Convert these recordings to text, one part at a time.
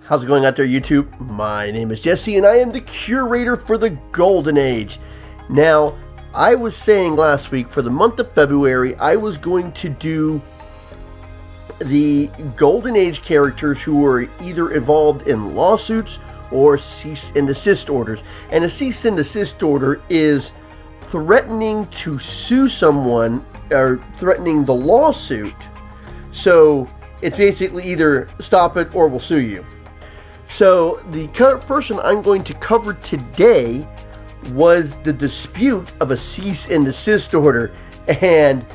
How's it going out there, YouTube? My name is Jesse, and I am the curator for the Golden Age. Now, I was saying last week, for the month of February, I was going to do the Golden Age characters who were either involved in lawsuits or cease and desist orders. And a cease and desist order is threatening to sue someone, or threatening the lawsuit. So, it's basically either stop it or we'll sue you. So, the person I'm going to cover today was the dispute of a cease and desist order. And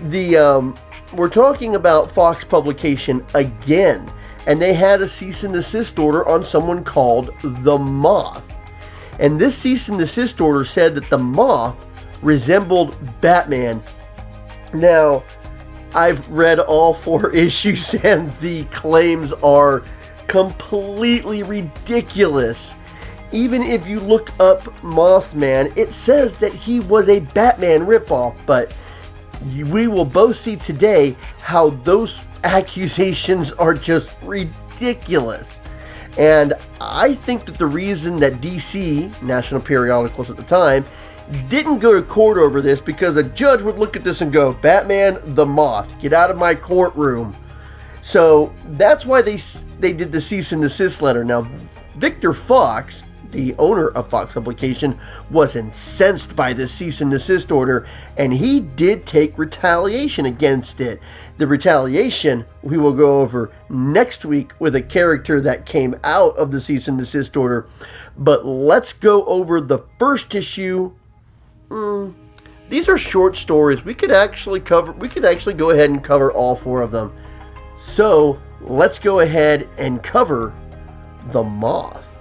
we're talking about Fox Publication again. And they had a cease and desist order on someone called the Moth. And this cease and desist order said that the Moth resembled Batman. Now, I've read all 4 issues and the claims are completely ridiculous. Even if you look up Mothman, it says that he was a Batman ripoff, but we will both see today how those accusations are just ridiculous. And I think that the reason that DC, National Periodicals at the time, didn't go to court over this, because a judge would look at this and go, Batman the Moth, get out of my courtroom. So that's why they did the cease and desist letter. Now, Victor Fox, the owner of Fox Publication, was incensed by this cease and desist order, and he did take retaliation against it. The retaliation we will go over next week with a character that came out of the cease and desist order. But let's go over the first issue. These are short stories. We could actually go ahead and cover all 4 of them. So, let's go ahead and cover the Moth.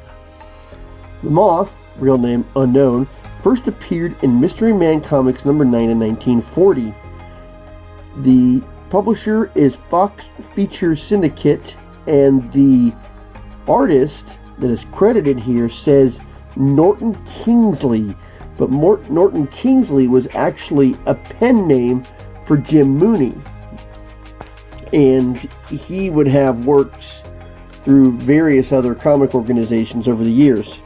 The Moth, real name unknown, first appeared in Mystery Man Comics number 9 in 1940. The publisher is Fox Features Syndicate, and the artist that is credited here says Norton Kingsley, but Norton Kingsley was actually a pen name for Jim Mooney, and he would have works through various other comic organizations over the years.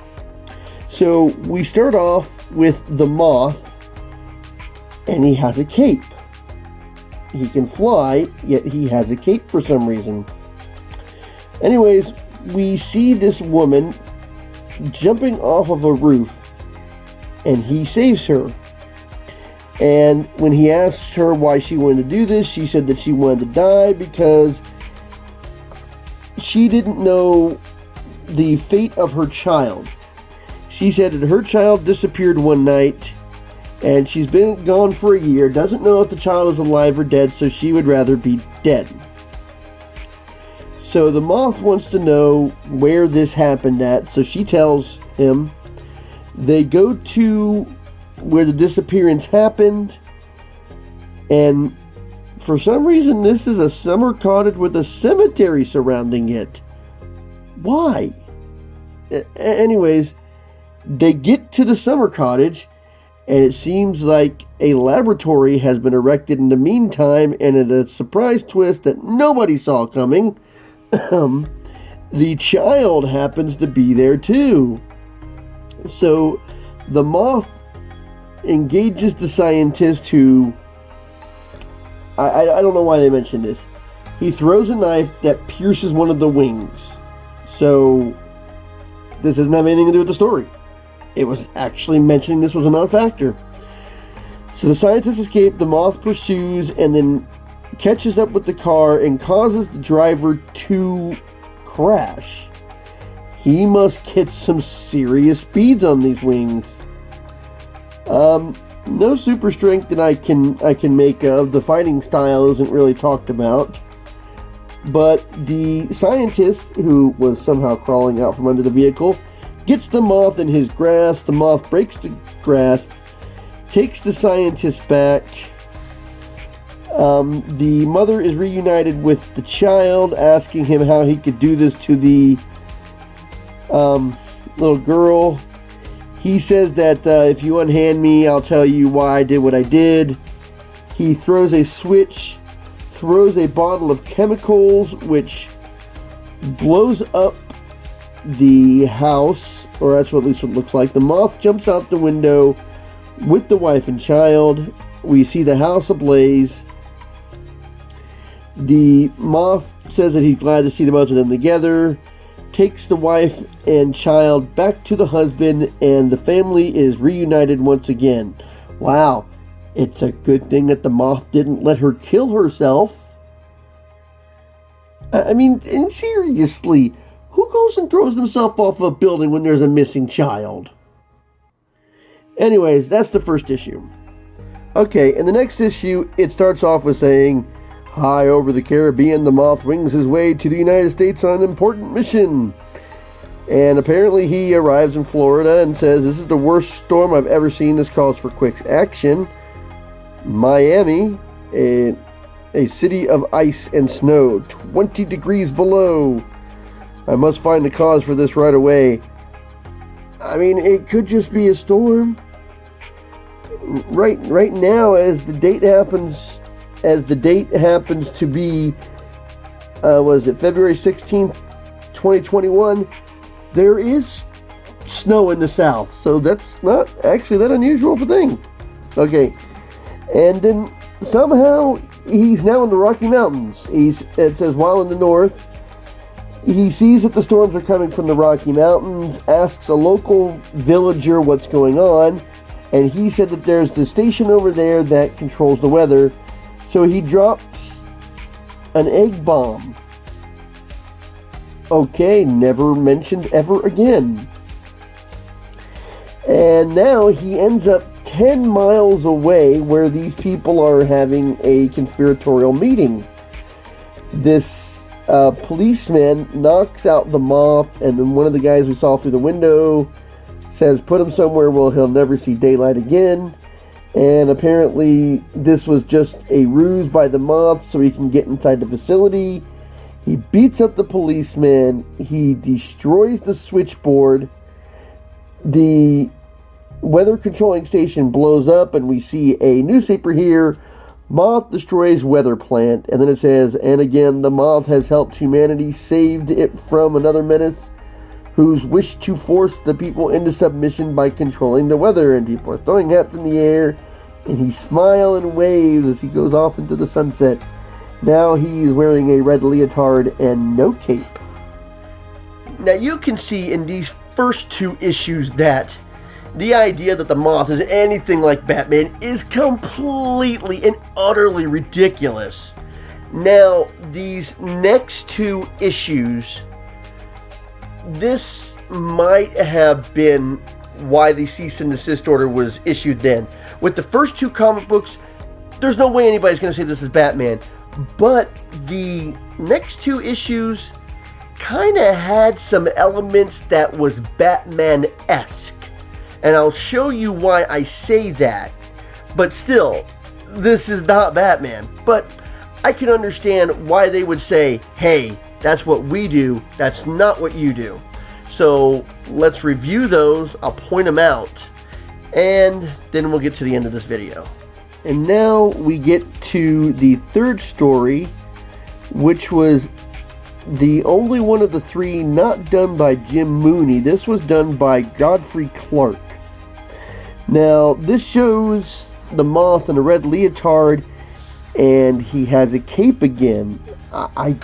So we start off with the Moth, and he has a cape. He can fly, yet he has a cape for some reason. Anyways, we see this woman jumping off of a roof, and he saves her. And when he asks her why she wanted to do this, she said that she wanted to die because she didn't know the fate of her child. She said that her child disappeared one night, and she's been gone for a year, doesn't know if the child is alive or dead, so she would rather be dead. So the Moth wants to know where this happened at, so she tells him. They go to where the disappearance happened, and for some reason this is a summer cottage with a cemetery surrounding it. Why? Anyways, they get to the summer cottage, and it seems like a laboratory has been erected in the meantime, and in a surprise twist that nobody saw coming, the child happens to be there too. So the Moth engages the scientist who, I don't know why they mentioned this. He throws a knife that pierces one of the wings. So this doesn't have anything to do with the story. It was actually mentioning this was a non-factor. So the scientists escape, the Moth pursues, and then catches up with the car and causes the driver to crash. He must get some serious speeds on these wings. No super strength that I can make of. The fighting style isn't really talked about. But the scientist, who was somehow crawling out from under the vehicle, gets the Moth in his grasp. The Moth breaks the grasp, takes the scientist back. The mother is reunited with the child, asking him how he could do this to the little girl. He says that if you unhand me, I'll tell you why I did what I did. He throws a switch, throws a bottle of chemicals, which blows up the house, or that's what at least it looks like. The moth jumps out the window with the wife and child. We see the house ablaze. The moth says that he's glad to see the both of them together, takes the wife and child back to the husband, and the family is reunited once again. Wow, it's a good thing that the moth didn't let her kill herself. I mean, and seriously, who goes and throws himself off a building when there's a missing child? Anyways, that's the first issue. Okay, in the next issue, it starts off with saying, high over the Caribbean, the moth wings his way to the United States on an important mission. And apparently he arrives in Florida and says, this is the worst storm I've ever seen. This calls for quick action. Miami, a city of ice and snow, 20 degrees below. I must find the cause for this right away. I mean, it could just be a storm. Right now, as the date happens to be, was it February 16th, 2021? There is snow in the south, so that's not actually that unusual of a thing. Okay, and then somehow he's now in the Rocky Mountains. It says while in the north, he sees that the storms are coming from the Rocky Mountains, asks a local villager what's going on, and he said that there's the station over there that controls the weather. So he drops an egg bomb. Okay, never mentioned ever again. And now he ends up 10 miles away where these people are having a conspiratorial meeting. This policeman knocks out the moth, and then one of the guys we saw through the window says put him somewhere where he'll never see daylight again. And apparently this was just a ruse by the moth so he can get inside the facility. He beats up the policeman. He destroys the switchboard. The weather controlling station blows up, and we see a newspaper here. Moth destroys weather plant. And then it says, and again, the moth has helped humanity, saved it from another menace who's wished to force the people into submission by controlling the weather. And people are throwing hats in the air, and he smiles and waves as he goes off into the sunset. Now he's wearing a red leotard and no cape. Now you can see in these first two issues that the idea that the moth is anything like Batman is completely and utterly ridiculous. Now, these next two issues, this might have been why the cease and desist order was issued then. With the first two comic books, there's no way anybody's going to say this is Batman. But the next two issues kind of had some elements that was Batman-esque. And I'll show you why I say that. But still, this is not Batman. But I can understand why they would say, hey, that's what we do, that's not what you do. So let's review those, I'll point them out, and then we'll get to the end of this video. And now we get to the third story, which was the only one of the three not done by Jim Mooney. This was done by Godfrey Clark. Now, this shows the moth in a red leotard, and he has a cape again. I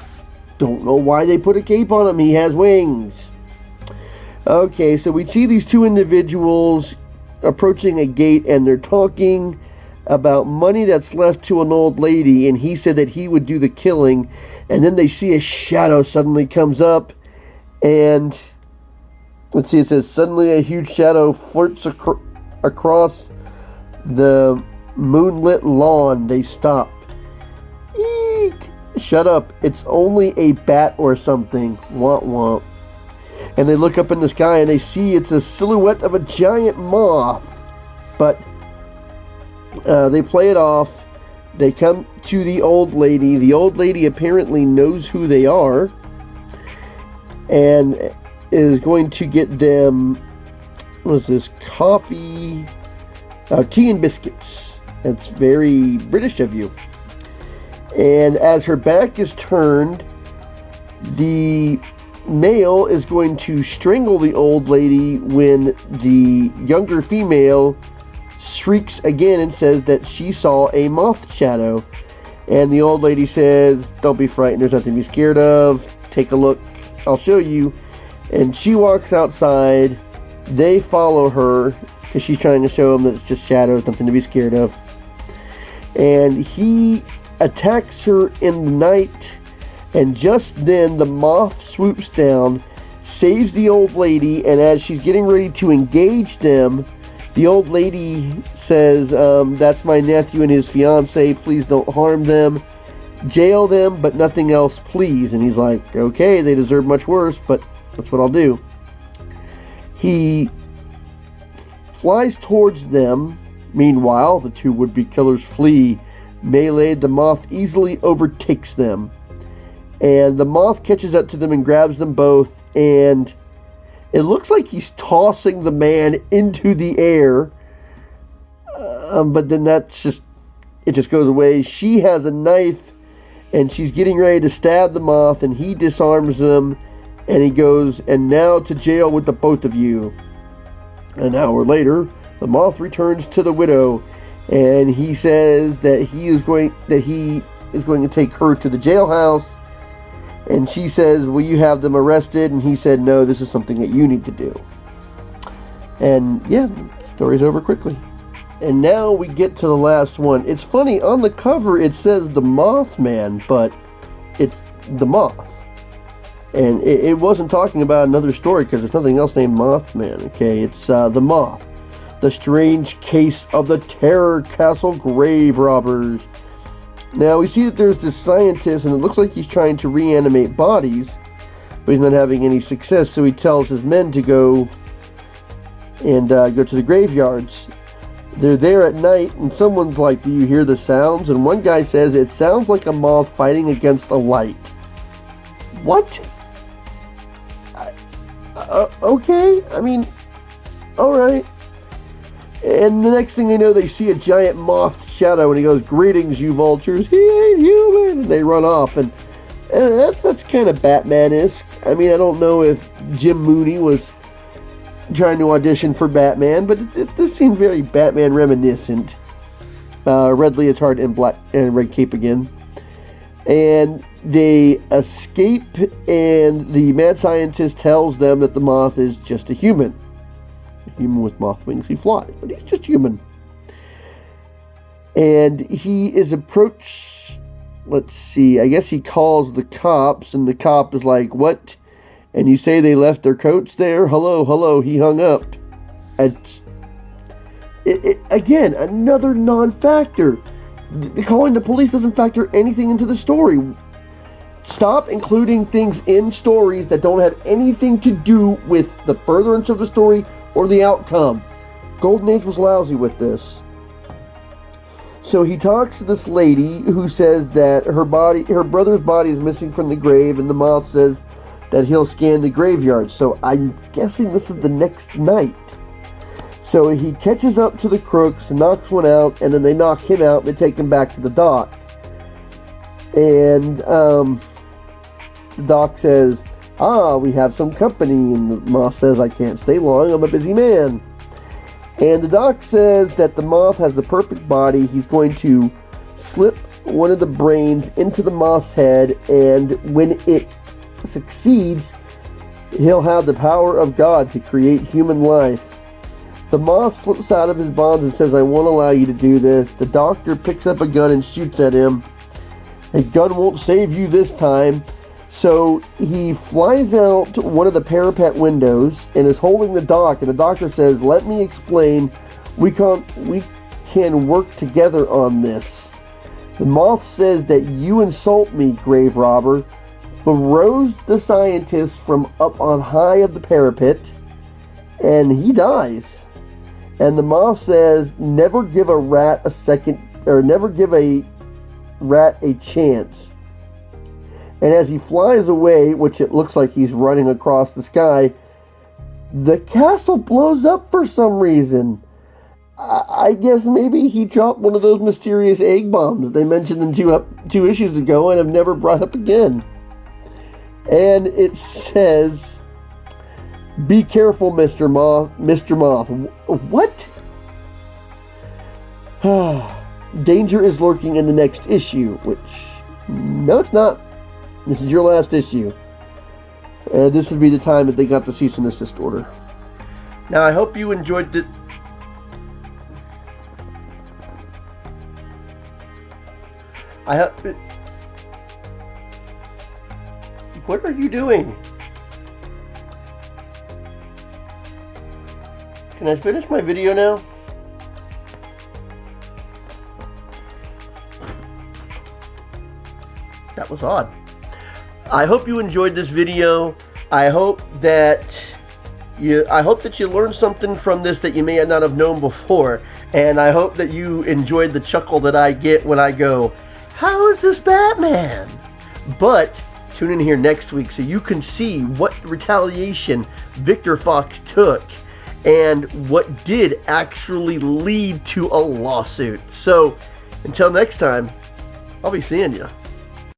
don't know why they put a cape on him. He has wings. Okay, so we see these two individuals approaching a gate, and they're talking about money that's left to an old lady, and he said that he would do the killing. And then they see a shadow suddenly comes up, and let's see, it says suddenly a huge shadow flirts across the moonlit lawn. They stop. Eek! Shut up, it's only a bat or something. Womp womp. And they look up in the sky and they see it's a silhouette of a giant moth. But they play it off. They come to the old lady. The old lady apparently knows who they are and is going to get them, what's this, coffee, tea and biscuits. That's very British of you. And as her back is turned, The male is going to strangle the old lady when the younger female shrieks again and says that she saw a moth shadow. And the old lady says, "Don't be frightened, there's nothing to be scared of. Take a look, I'll show you." And she walks outside. They follow her because she's trying to show them that it's just shadows, nothing to be scared of. And he attacks her in the night. And just then, the moth swoops down, saves the old lady, and as she's getting ready to engage them, the old lady says, "That's my nephew and his fiance. Please don't harm them. Jail them, but nothing else, please." And he's like, "Okay, they deserve much worse, but that's what I'll do." He flies towards them. Meanwhile, the two would-be killers flee. Meleeed, the moth easily overtakes them. And the moth catches up to them and grabs them both. And it looks like he's tossing the man into the air. But then it just goes away. She has a knife and she's getting ready to stab the moth, and he disarms them. And he goes, "And now to jail with the both of you." An hour later, the moth returns to the widow, and he says that he is going to take her to the jailhouse. And she says, "Will you have them arrested?" And he said, "No, this is something that you need to do." And yeah, story's over quickly. And now we get to the last one. It's funny, on the cover it says the Mothman, but it's the Moth. And it wasn't talking about another story because there's nothing else named Mothman, okay? It's the Moth. The strange case of the Terror Castle grave robbers. Now we see that there's this scientist, and it looks like he's trying to reanimate bodies, but he's not having any success. So he tells his men to go and go to the graveyards. They're there at night, and someone's like, "Do you hear the sounds?" And one guy says, "It sounds like a moth fighting against a light." What? Okay, I mean, all right. And the next thing they know, they see a giant moth shadow, and he goes, "Greetings, you vultures. He ain't human." And they run off, and that's kind of Batman-esque. I mean, I don't know if Jim Mooney was trying to audition for Batman, but it does seem very Batman reminiscent. Red leotard and black and red cape again. And they escape, and the mad scientist tells them that the moth is just a human. Human with moth wings, he flies, but he's just human. And he is approached, let's see, I guess he calls the cops, and the cop is like, "What? And you say they left their coats there? Hello," he hung up. Again, another non-factor. Calling the police doesn't factor anything into the story. Stop including things in stories that don't have anything to do with the furtherance of the story or the outcome. Golden Age was lousy with this. So he talks to this lady who says that her brother's body is missing from the grave, and the moth says that he'll scan the graveyard. So I'm guessing this is the next night. So he catches up to the crooks, knocks one out, and then they knock him out. They take him back to the dock. And the doc says, "We have some company." And the moth says, "I can't stay long, I'm a busy man." And the doc says that the moth has the perfect body. He's going to slip one of the brains into the moth's head, and when it succeeds, he'll have the power of God to create human life. The moth slips out of his bonds and says, "I won't allow you to do this." The doctor picks up a gun and shoots at him. "A gun won't save you this time." So he flies out one of the parapet windows and is holding the doc, and the doctor says, "Let me explain. We can work together on this." The moth says that "You insult me, grave robber," throws the scientist from up on high of the parapet, and he dies. And the moth says, never give a rat a chance. And as he flies away, which it looks like he's running across the sky, the castle blows up for some reason. I guess maybe he dropped one of those mysterious egg bombs they mentioned in two issues ago and have never brought up again. And it says, "Be careful, Mr. Moth. Mr. Moth." What? "Danger is lurking in the next issue," which, no, it's not. This is your last issue. This would be the time that they got the cease and desist order. Now, I hope you enjoyed the... What are you doing? Can I finish my video now? That was odd. I hope you enjoyed this video. I hope that you learned something from this that you may not have known before. And I hope that you enjoyed the chuckle that I get when I go, "How is this Batman?" But tune in here next week so you can see what retaliation Victor Fox took and what did actually lead to a lawsuit. So until next time, I'll be seeing you.